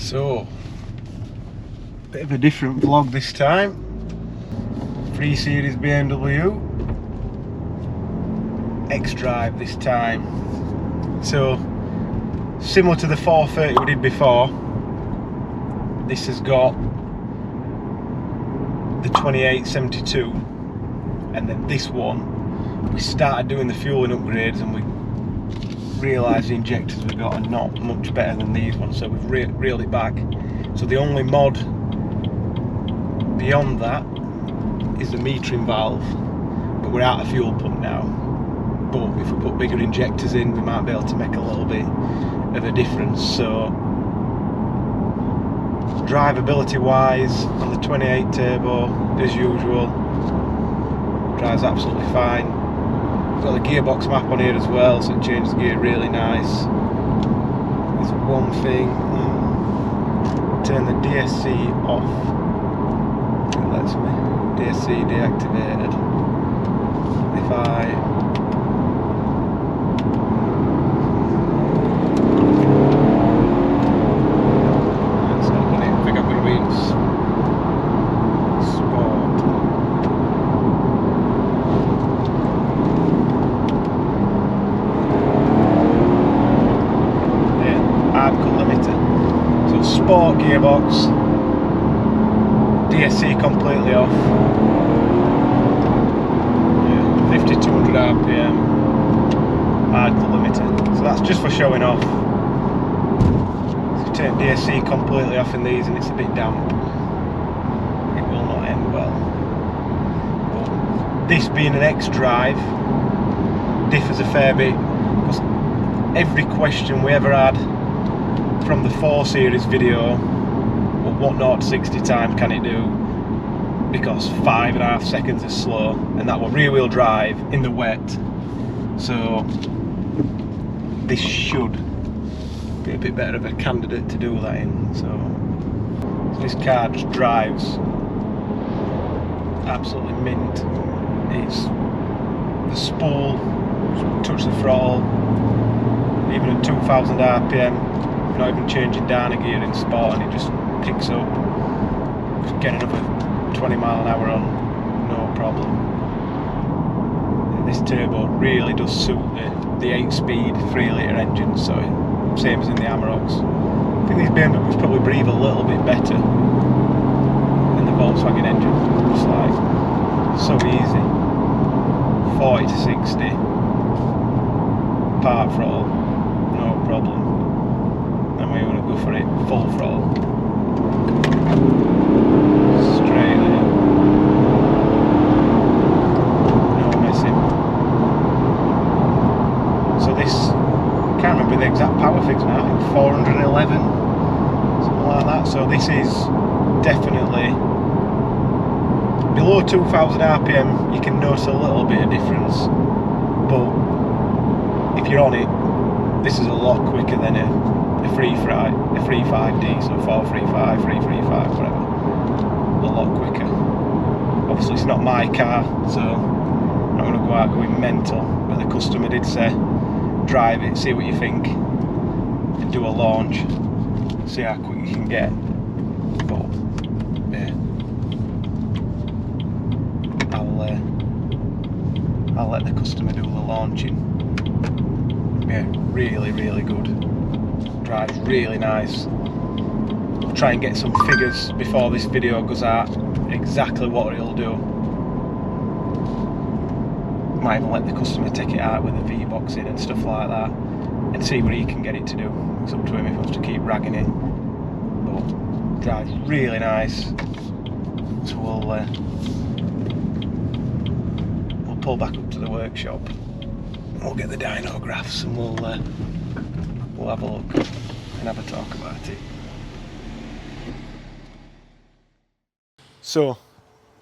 So, bit of a different vlog this time. 3 Series BMW, xDrive this time. So, similar to the 430 we did before, this has got the 2872, and then this one, we started doing the fueling upgrades and we realised the injectors we got are not much better than these ones, so we've reeled it back. So the only mod beyond that is the metering valve, but we're out of fuel pump now. But if we put bigger injectors in, we might be able to make a little bit of a difference. So drivability wise on the 28 turbo, as usual, drives absolutely fine. Got the gearbox map on here as well, so it changes gear really nice. There's one thing, turn the DSC off. It lets me. DSC deactivated. If I sport gearbox, DSC completely off, 5200 RPM, hard cut limiter, so that's just for showing off. If you turn DSC completely off in these and it's a bit damp, it will not end well. But this being an xDrive differs a fair bit, because every question we ever had from the 4 Series video, well, what 0 to 60 time can it do? Because 5.5 seconds is slow, and that will rear wheel drive in the wet. So this should be a bit better of a candidate to do that in. So this car just drives absolutely mint. It's the spool, touch the throttle, even at 2000 RPM. Not even changing down a gear in sport, and it just picks up, just get another 20 mile an hour on, no problem. This turbo really does suit the 8-speed 3-litre engine, so same as in the Amaroks. I think these BMWs probably breathe a little bit better than the Volkswagen engine. Just like so easy, 40 to 60, part throttle, no problem. And we want to go for it full throttle, straight in, no messing. So this, I can't remember the exact power figures now, I think 411, something like that. So this is definitely below 2000 RPM. You can notice a little bit of difference, but if you're on it, this is a lot quicker than a 3.5D, so 435, 335, whatever. A lot quicker. Obviously it's not my car, so I'm not going to go out going mental, but the customer did say drive it, see what you think, and do a launch, see how quick you can get. But yeah, I'll let the customer do the launching. Yeah, really good. Drives really nice. We'll try and get some figures before this video goes out, exactly what it'll do. Might even let the customer take it out with the V-box in and stuff like that, and see what he can get it to do. It's up to him if he wants to keep ragging it. But drives really nice. So we'll pull back up to the workshop. We'll get the dyno graphs and we'll have a look and have a talk about it. So,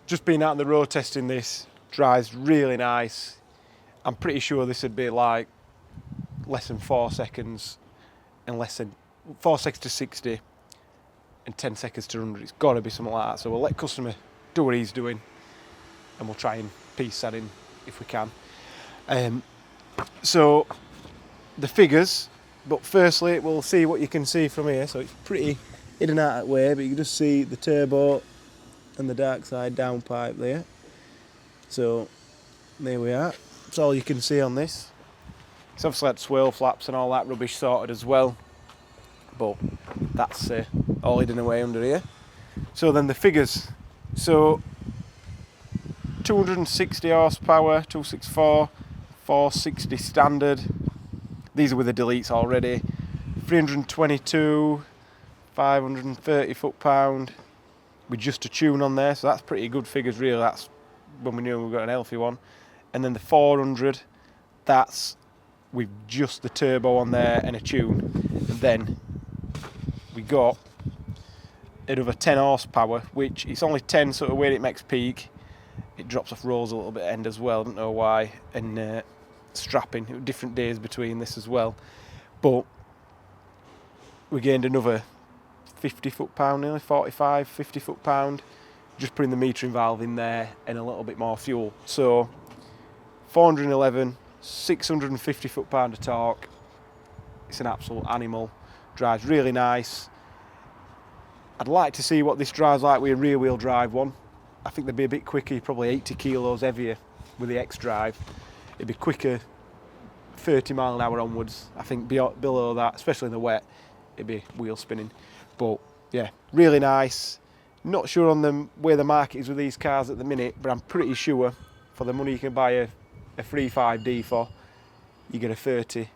just been out on the road testing this, drives really nice. I'm pretty sure this would be like less than 4 seconds, and less than 4 seconds to 60 and 10 seconds to 100. It's got to be something like that. So we'll let customer do what he's doing, and we'll try and piece that in if we can. So the figures, but firstly we'll see what you can see from here. So it's pretty hidden out that way, but you can just see the turbo and the Darkside downpipe there. So there we are. That's all you can see on this. It's obviously had swirl flaps and all that rubbish sorted as well, but that's all hidden away under here. So then the figures. So 260 horsepower, 264, 460 standard. These are with the deletes already. 322, 530 foot-pound with just a tune on there, so that's pretty good figures really. That's when we knew we got an healthy one. And then the 400, that's with just the turbo on there and a tune. And then we got another 10 horsepower, which it's only 10 sort of when it makes peak. It drops off rolls a little bit end as well, I don't know why. And strapping, different days between this as well. But we gained another 50 foot-pound nearly, 45, 50 foot-pound, just putting the metering valve in there and a little bit more fuel. So 411, 650 foot-pound of torque. It's an absolute animal. Drives really nice. I'd like to see what this drives like with a rear-wheel drive one. I think they'd be a bit quicker, probably 80 kilos heavier with the xDrive. It'd be quicker 30 mile an hour onwards. I think below that, especially in the wet, it'd be wheel spinning. But yeah, really nice. Not sure on them where the market is with these cars at the minute, but I'm pretty sure for the money you can buy a 35D for, you get a 30,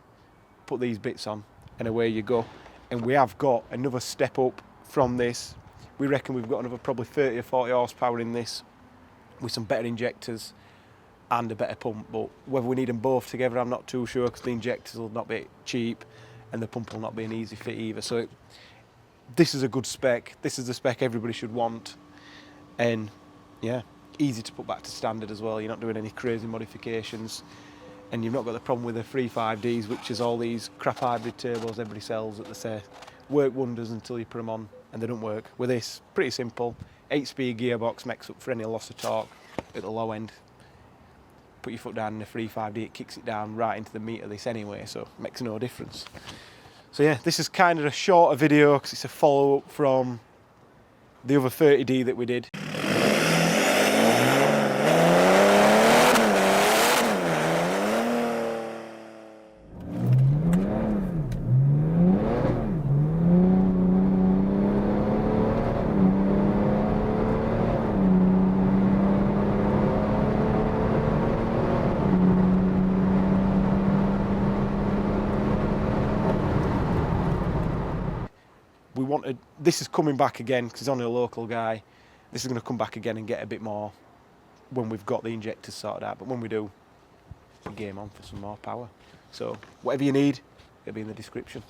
put these bits on, and away you go. And we have got another step up from this. We reckon we've got another probably 30 or 40 horsepower in this with some better injectors and a better pump. But whether we need them both together, I'm not too sure, because the injectors will not be cheap and the pump will not be an easy fit either. So this is a good spec. This is the spec everybody should want. And yeah, easy to put back to standard as well. You're not doing any crazy modifications. And you've not got the problem with the 35Ds, which is all these crap hybrid turbos everybody sells that they say work wonders until you put them on and they don't work. With this, pretty simple. 8-speed gearbox makes up for any loss of torque at the low end. Put your foot down in a 35D, it kicks it down right into the meat of this anyway, so it makes no difference. So yeah, this is kind of a shorter video because it's a follow-up from the other 30D that we did. This is coming back again because he's only a local guy. This is going to come back again and get a bit more when we've got the injectors sorted out. But when we do, game on for some more power. So whatever you need, it'll be in the description.